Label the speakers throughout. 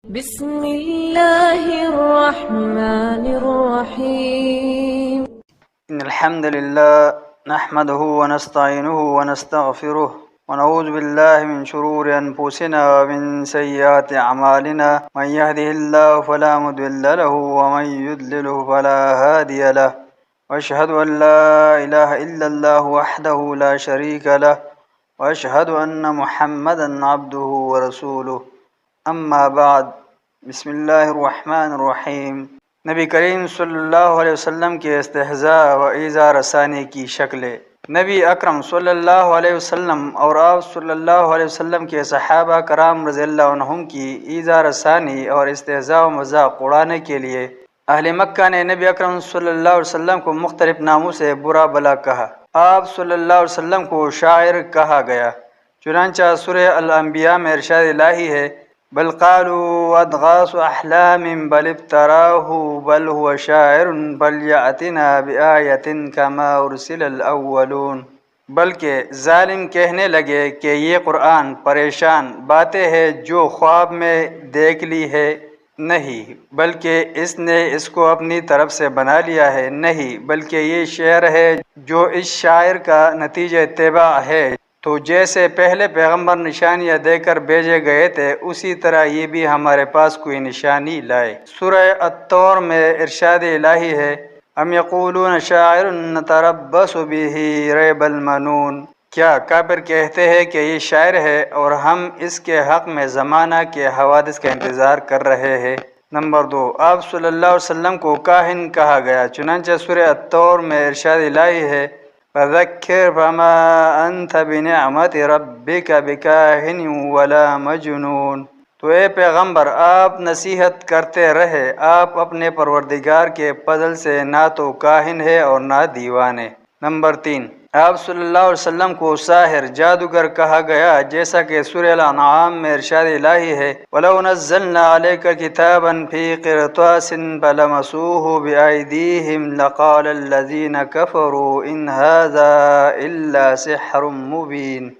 Speaker 1: بسم الله الرحمن الرحيم.
Speaker 2: إن الحمد لله نحمده ونستعينه ونستغفره ونعوذ بالله من شرور أنفسنا ومن سيئات أعمالنا من يهده الله فلا مضل له ومن يضلله فلا هادي له وأشهد أن لا إله إلا الله وحده لا شريك له وأشهد أن محمدا عبده ورسوله اما بعد بسم اللہ الرحمن الرحیم۔ نبی کریم صلی اللہ علیہ وسلم کے استہزاء و ایذا رسانی کی شکلیں۔ نبی اکرم صلی اللہ علیہ وسلم اور آپ صلی اللہ علیہ وسلم کے صحابہ کرام رضی اللہ عنہم کی ایذا رسانی اور استہزاء و مذاق اڑانے کے لیے اہل مکہ نے نبی اکرم صلی اللہ علیہ وسلم کو مختلف ناموں سے برا بھلا کہا۔ آپ صلی اللہ علیہ وسلم کو شاعر کہا گیا، چنانچہ سورہ الانبیاء میں ارشاد الہی ہے، بل قالوا اضغاث احلام بل افتراہ بل هو شاعر بل یاتنا بآیۃ کما ارسل الاولون۔ بلکہ ظالم کہنے لگے کہ یہ قرآن پریشان باتیں ہے جو خواب میں دیکھ لی ہے، نہیں بلکہ اس نے اس کو اپنی طرف سے بنا لیا ہے، نہیں بلکہ یہ شعر ہے جو اس شاعر کا نتیجہ اتباع ہے۔ تو جیسے پہلے پیغمبر نشانیاں دے کر بھیجے گئے تھے اسی طرح یہ بھی ہمارے پاس کوئی نشانی لائے۔ سورہ الطور میں ارشاد الہی ہے، ام یقولون شاعر نتربص بہ ریب المنون۔ کیا کافر کہتے ہیں کہ یہ شاعر ہے اور ہم اس کے حق میں زمانہ کے حوادث کا انتظار کر رہے ہیں۔ نمبر 2، آپ صلی اللہ علیہ وسلم کو کاہن کہا گیا، چنانچہ سورہ الطور میں ارشاد الہی ہے، فذکر فما انت بنعمت ربک بکاہن ولا مجنون۔ تو اے پیغمبر آپ نصیحت کرتے رہے، آپ اپنے پروردگار کے فضل سے نہ تو کاہن ہے اور نہ دیوانے۔ نمبر 3، آپ صلی اللہ علیہ وسلم کو ساحر جادوگر کہا گیا، جیسا کہ سورہ الانعام میں ارشاد الہی ہے، وَلَوْ نَزَّلْنَا عَلَيْكَ كِتَابًا فِي قِرْطَاسٍ فَلَمَسُوهُ بِأَيْدِيهِمْ لَقَالَ الَّذِينَ كَفَرُوا إِنْ هَذَا إِلَّا سِحْرٌ مُبِينٌ۔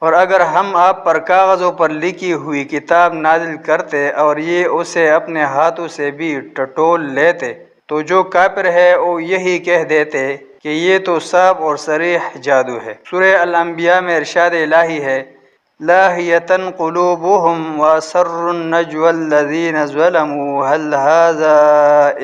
Speaker 2: اور اگر ہم آپ پر کاغذوں پر لکھی ہوئی کتاب نازل کرتے اور یہ اسے اپنے ہاتھوں سے بھی ٹٹول لیتے تو جو کافر ہے وہ یہی کہہ دیتے کہ یہ تو صاف اور صریح جادو ہے۔ سورہ الانبیاء میں ارشاد الہی ہے، لاہیۃ قلوبہم واسروا النجوى الذین ظلموا هل هذا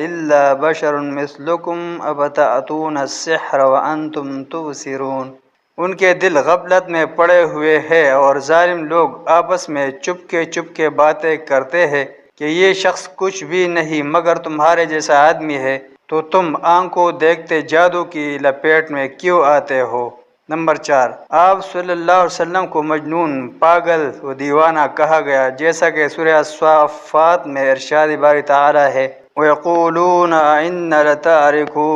Speaker 2: الا بشر مثلکم افتأتون السحر وانتم تبصرون۔ ان کے دل غفلت میں پڑے ہوئے ہیں اور ظالم لوگ آپس میں چپکے باتیں کرتے ہیں کہ یہ شخص کچھ بھی نہیں مگر تمہارے جیسا آدمی ہے، تو تم آنکھوں دیکھتے جادو کی لپیٹ میں کیوں آتے ہو۔ نمبر 4، آپ صلی اللہ علیہ وسلم کو مجنون، پاگل و دیوانہ کہا گیا، جیسا کہ سورہ الصافات میں ارشاد باری تعالی ہے، وَيَقُولُونَ أَإِنَّا لَتَارِكُو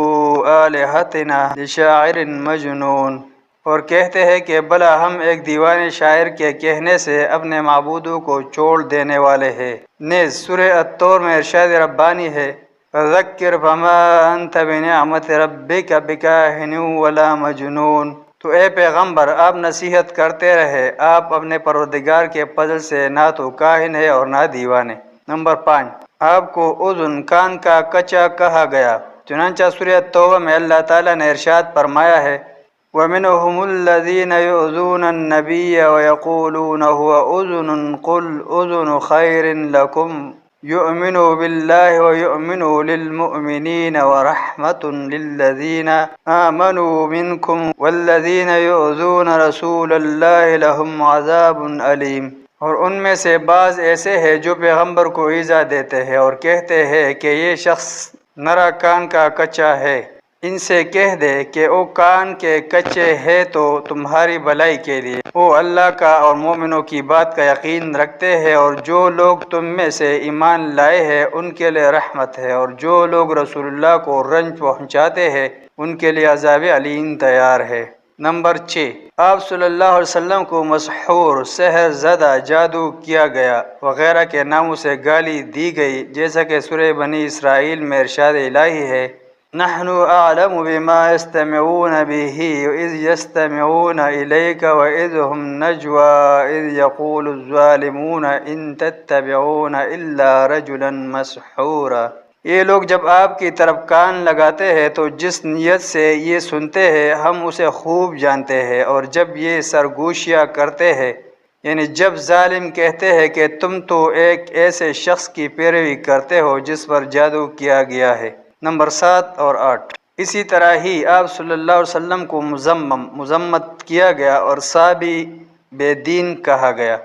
Speaker 2: آلِهَتِنَا لِشَاعِرٍ مَجْنُونَ۔ اور کہتے ہیں کہ بھلا ہم ایک دیوانے شاعر کے کہنے سے اپنے معبودوں کو چھوڑ دینے والے ہیں۔ نیز سورہ الطور میں ارشاد ربانی ہے، فذکر فما انت بنعمت ربک بکاہن ولا مجنون۔ تو اے پیغمبر آپ نصیحت کرتے رہے، آپ اپنے پروردگار کے فضل سے نہ تو کاہن ہے اور نہ دیوانے۔ نمبر 5، آپ کو اذن کان کا کچا کہا گیا، چنانچہ سورہ توبہ میں اللہ تعالیٰ نے ارشاد فرمایا ہے، وَمِنْهُمُ الَّذِينَ يُؤْذُونَ النَّبِيَّ وَيَقُولُونَ هُوَ أُذُنٌ قُلْ أُذُنُ خَيْرٍ لَكُمْ يُؤْمِنُ بِاللَّهِ وَيُؤْمِنُ لِلْمُؤْمِنِينَ وَرَحْمَةٌ لِلَّذِينَ آمَنُوا مِنْكُمْ وَالَّذِينَ يُؤْذُونَ رَسُولَ اللَّهِ لَهُمْ عَذَابٌ أَلِيمٌ۔ اور ان میں سے بعض ایسے ہیں جو پیغمبر کو ایذا دیتے ہیں اور کہتے ہیں کہ یہ شخص نرا کان کا کچا ہے۔ ان سے کہہ دے کہ او کان کے کچے ہے تو تمہاری بھلائی کے لیے، وہ اللہ کا اور مومنوں کی بات کا یقین رکھتے ہیں، اور جو لوگ تم میں سے ایمان لائے ہیں ان کے لیے رحمت ہے، اور جو لوگ رسول اللہ کو رنج پہنچاتے ہیں ان کے لیے عذاب علیم تیار ہے۔ نمبر 6، آپ صلی اللہ علیہ وسلم کو مسحور، سحر زدہ، جادو کیا گیا وغیرہ کے ناموں سے گالی دی گئی، جیسا کہ سورہ بنی اسرائیل میں ارشاد الہی ہے، نحن أعلم بما يستمعون به إذ يستمعون إليك وإذ هم نجوى إذ يقول الظالمون إن تتبعون إلا رجلا مسحورا۔ یہ لوگ جب آپ کی طرف کان لگاتے ہیں تو جس نیت سے یہ سنتے ہیں ہم اسے خوب جانتے ہیں، اور جب یہ سرگوشیاں کرتے ہیں یعنی جب ظالم کہتے ہیں کہ تم تو ایک ایسے شخص کی پیروی کرتے ہو جس پر جادو کیا گیا ہے۔ نمبر 7 اور 8۔ اسی طرح ہی آپ صلی اللہ علیہ وسلم کو مذمت کیا گیا اور صحابی بے دین کہا گیا۔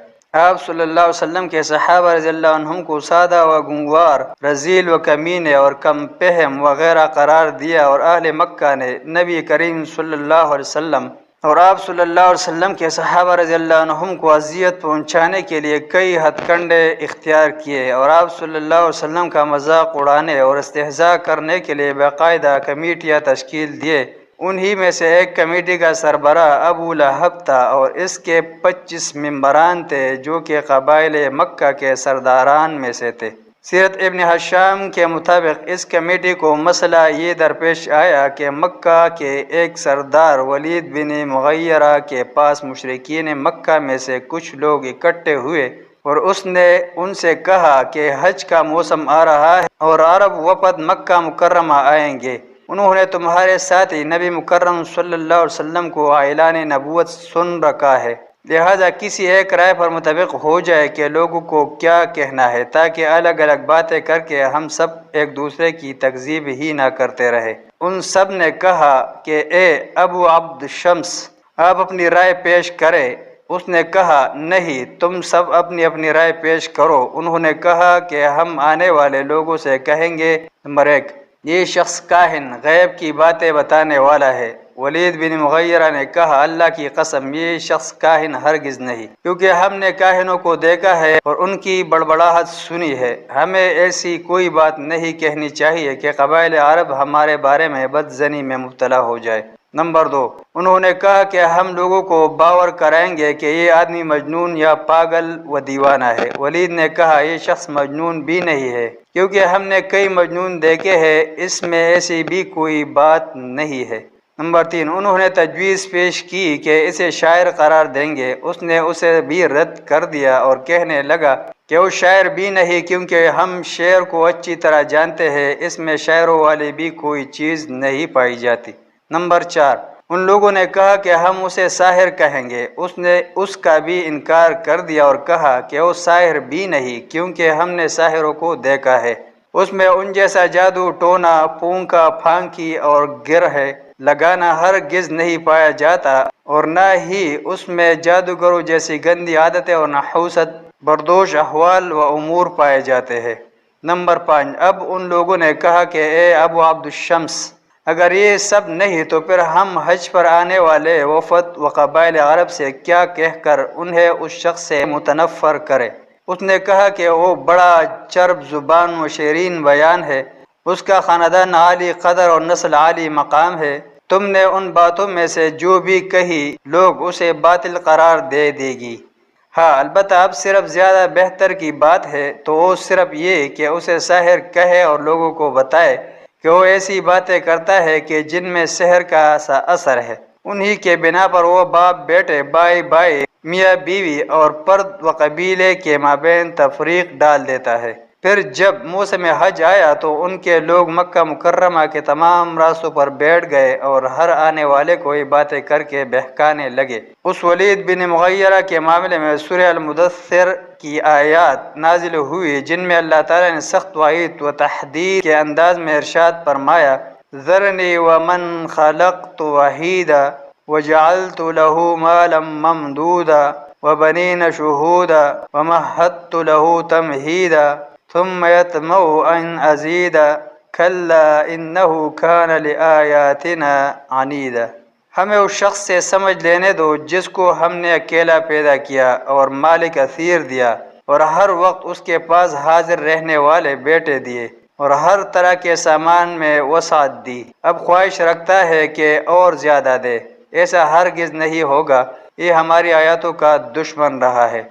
Speaker 2: آپ صلی اللہ علیہ وسلم کے صحابہ رضی اللہ عنہم کو سادہ و گنگوار، رذیل و کمینے اور کم فہم وغیرہ قرار دیا، اور اہل مکہ نے نبی کریم صلی اللہ علیہ وسلم اور آپ صلی اللہ علیہ وسلم کے صحابہ رضی اللہ عنہم کو اذیت پہنچانے کے لیے کئی ہتھ کنڈے اختیار کیے، اور آپ صلی اللہ علیہ وسلم کا مذاق اڑانے اور استہزاء کرنے کے لیے باقاعدہ کمیٹیاں تشکیل دیے۔ انہی میں سے ایک کمیٹی کا سربراہ ابو لہب تھا، اور اس کے 25 ممبران تھے جو کہ قبائل مکہ کے سرداران میں سے تھے۔ سیرت ابن ہشام کے مطابق اس کمیٹی کو مسئلہ یہ درپیش آیا کہ مکہ کے ایک سردار ولید بن مغیرہ کے پاس مشرکین مکہ میں سے کچھ لوگ اکٹھے ہوئے، اور اس نے ان سے کہا کہ حج کا موسم آ رہا ہے اور عرب وفد مکہ مکرمہ آئیں گے۔ انہوں نے تمہارے ساتھی نبی مکرم صلی اللہ علیہ وسلم کو اعلان نبوت سن رکھا ہے، لہذا کسی ایک رائے پر متفق ہو جائے کہ لوگوں کو کیا کہنا ہے، تاکہ الگ الگ باتیں کر کے ہم سب ایک دوسرے کی تکذیب ہی نہ کرتے رہے۔ ان سب نے کہا کہ اے ابو عبد شمس، آپ اپنی رائے پیش کریں۔ اس نے کہا نہیں، تم سب اپنی اپنی رائے پیش کرو۔ انہوں نے کہا کہ ہم آنے والے لوگوں سے کہیں گے، نمبر 1، یہ شخص کاہن غیب کی باتیں بتانے والا ہے۔ ولید بن مغیرہ نے کہا اللہ کی قسم یہ شخص کاہن ہرگز نہیں، کیونکہ ہم نے کاہنوں کو دیکھا ہے اور ان کی بڑبڑاہٹ سنی ہے۔ ہمیں ایسی کوئی بات نہیں کہنی چاہیے کہ قبائل عرب ہمارے بارے میں بدظنی میں مبتلا ہو جائے۔ نمبر 2، انہوں نے کہا کہ ہم لوگوں کو باور کرائیں گے کہ یہ آدمی مجنون یا پاگل و دیوانہ ہے۔ ولید نے کہا یہ شخص مجنون بھی نہیں ہے، کیونکہ ہم نے کئی مجنون دیکھے ہیں، اس میں ایسی بھی کوئی بات نہیں ہے۔ نمبر 3، انہوں نے تجویز پیش کی کہ اسے شاعر قرار دیں گے۔ اس نے اسے بھی رد کر دیا اور کہنے لگا کہ وہ شاعر بھی نہیں، کیونکہ ہم شعر کو اچھی طرح جانتے ہیں، اس میں شاعروں والی بھی کوئی چیز نہیں پائی جاتی۔ نمبر 4، ان لوگوں نے کہا کہ ہم اسے ساحر کہیں گے۔ اس نے اس کا بھی انکار کر دیا اور کہا کہ وہ ساحر بھی نہیں، کیونکہ ہم نے ساحروں کو دیکھا ہے، اس میں ان جیسا جادو ٹونا پونکا پھانکی اور گرہ لگانا ہرگز نہیں پایا جاتا، اور نہ ہی اس میں جادوگروں جیسی گندی عادتیں اور نحوست بردوش احوال و امور پائے جاتے ہیں۔ نمبر 5، اب ان لوگوں نے کہا کہ اے ابو عبد الشمس، اگر یہ سب نہیں تو پھر ہم حج پر آنے والے وفد و قبائل عرب سے کیا کہہ کر انہیں اس شخص سے متنفر کرے؟ اس نے کہا کہ وہ بڑا چرب زبان و شیرین بیان ہے، اس کا خاندان عالی قدر اور نسل عالی مقام ہے۔ تم نے ان باتوں میں سے جو بھی کہی لوگ اسے باطل قرار دے دے گی۔ ہاں البتہ اب صرف زیادہ بہتر کی بات ہے تو وہ صرف یہ کہ اسے ساحر کہے اور لوگوں کو بتائے کہ وہ ایسی باتیں کرتا ہے کہ جن میں سحر کا سا اثر ہے، انہی کے بنا پر وہ باپ بیٹے، بھائی بھائی، میاں بیوی اور فرد و قبیلے کے مابین تفریق ڈال دیتا ہے۔ پھر جب موسم حج آیا تو ان کے لوگ مکہ مکرمہ کے تمام راستوں پر بیٹھ گئے اور ہر آنے والے کو یہ باتیں کر کے بہکانے لگے۔ اس ولید بن مغیرہ کے معاملے میں سورہ المدثر کی آیات نازل ہوئی، جن میں اللہ تعالیٰ نے سخت وعید و تحدید کے انداز میں ارشاد فرمایا، ذرنی ومن خلقت وحیدا وجعلت له مالا ممدودا وبنین شہودا ومہدت له تمہیدا ثم يطمع ان ازید کلا انه كان لآیاتنا عنیدا۔ ہمیں اس شخص سے سمجھ لینے دو جس کو ہم نے اکیلا پیدا کیا اور مال کثیر دیا، اور ہر وقت اس کے پاس حاضر رہنے والے بیٹے دیے، اور ہر طرح کے سامان میں وسعت دی۔ اب خواہش رکھتا ہے کہ اور زیادہ دے، ایسا ہرگز نہیں ہوگا، یہ ہماری آیاتوں کا دشمن رہا ہے۔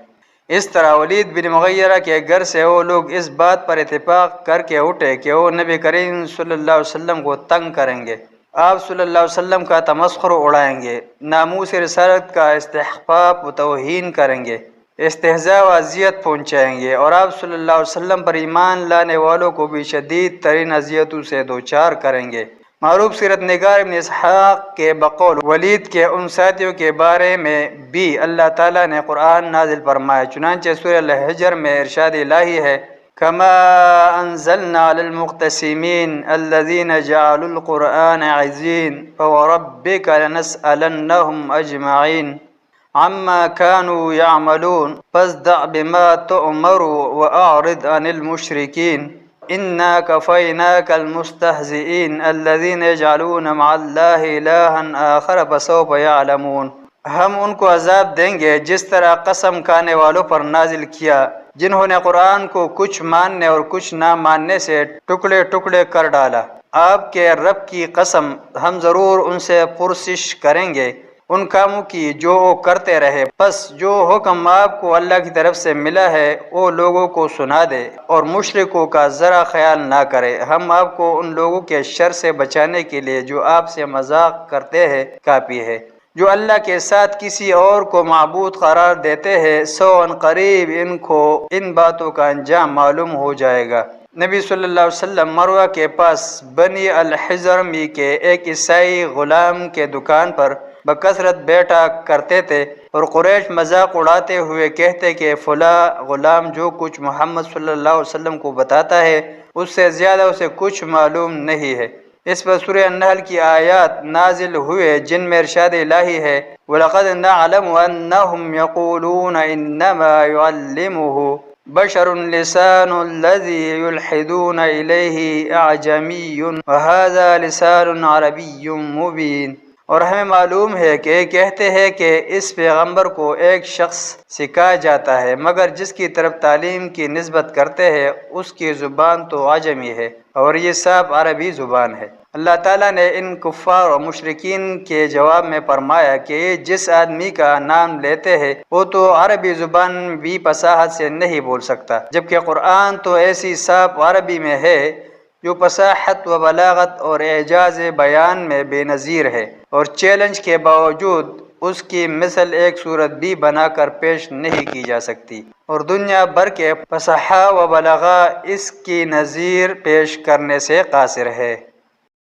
Speaker 2: اس طرح ولید بن مغیرہ کے گھر سے وہ لوگ اس بات پر اتفاق کر کے اٹھے کہ وہ نبی کریم صلی اللہ علیہ وسلم کو تنگ کریں گے، آپ صلی اللہ علیہ وسلم کا تمسخر اڑائیں گے، ناموس رسالت کا استخفاف و توہین کریں گے، استہزاء و اذیت پہنچائیں گے، اور آپ صلی اللہ علیہ وسلم پر ایمان لانے والوں کو بھی شدید ترین اذیتوں سے دوچار کریں گے۔ معروف سیرت نگار ابن اسحاق کے بقول ولید کے ان ساتھیوں کے بارے میں بھی اللہ تعالیٰ نے قرآن نازل فرمایا، چنانچہ سورہ الحجر میں ارشاد الہی ہے، كما انزلنا على المقتسمين الذين جعلوا القرآن عزين فوربك لنسألنهم أجمعين عما كانوا يعملون فاصدع بما تؤمر وأعرض عن المشركين إنا كفيناك المستهزئين الذين يجعلون مع الله إلها آخر فسوف يعلمون۔ ہم ان کو عذاب دیں گے جس طرح قسم کھانے والوں پر نازل کیا جنہوں نے قرآن کو کچھ ماننے اور کچھ نہ ماننے سے ٹکڑے ٹکڑے کر ڈالا۔ آپ کے رب کی قسم ہم ضرور ان سے پرسش کریں گے ان کاموں کی جو وہ کرتے رہے، پس جو حکم آپ کو اللہ کی طرف سے ملا ہے وہ لوگوں کو سنا دے اور مشرکوں کا ذرا خیال نہ کرے۔ ہم آپ کو ان لوگوں کے شر سے بچانے کے لیے جو آپ سے مذاق کرتے ہیں کافی ہے، جو اللہ کے ساتھ کسی اور کو معبود قرار دیتے ہیں، سو ان قریب ان کو ان باتوں کا انجام معلوم ہو جائے گا۔ نبی صلی اللہ علیہ وسلم مروہ کے پاس بنی الحضرمی کے ایک عیسائی غلام کے دکان پر بکثرت بیٹھا کرتے تھے، اور قریش مذاق اڑاتے ہوئے کہتے کہ فلاں غلام جو کچھ محمد صلی اللہ علیہ وسلم کو بتاتا ہے اس سے زیادہ اسے کچھ معلوم نہیں ہے۔ اس پر سورہ النحل کی آیات نازل ہوئے جن میں ارشاد الہی ہے، وَلَقَدْ نَعْلَمُ أَنَّهُمْ يَقُولُونَ إِنَّمَا يُعَلِّمُهُ بَشَرٌ لِسَانُ الَّذِي يُلْحِدُونَ إِلَيْهِ أَعْجَمِيٌّ وَهَذَا لِسَانٌ عَرَبِيٌّ مُبِينٌ۔ اور ہمیں معلوم ہے کہ کہتے ہیں کہ اس پیغمبر کو ایک شخص سکھایا جاتا ہے، مگر جس کی طرف تعلیم کی نسبت کرتے ہیں اس کی زبان تو عجمی ہے اور یہ صاف عربی زبان ہے۔ اللہ تعالیٰ نے ان کفار و مشرکین کے جواب میں فرمایا کہ یہ جس آدمی کا نام لیتے ہیں وہ تو عربی زبان بھی فصاحت سے نہیں بول سکتا، جبکہ قرآن تو ایسی صاف عربی میں ہے جو فصاحت و بلاغت اور اعجاز بیان میں بے نظیر ہے، اور چیلنج کے باوجود اس کی مثل ایک صورت بھی بنا کر پیش نہیں کی جا سکتی، اور دنیا بھر کے فصاحت و بلاغہ اس کی نظیر پیش کرنے سے قاصر ہے۔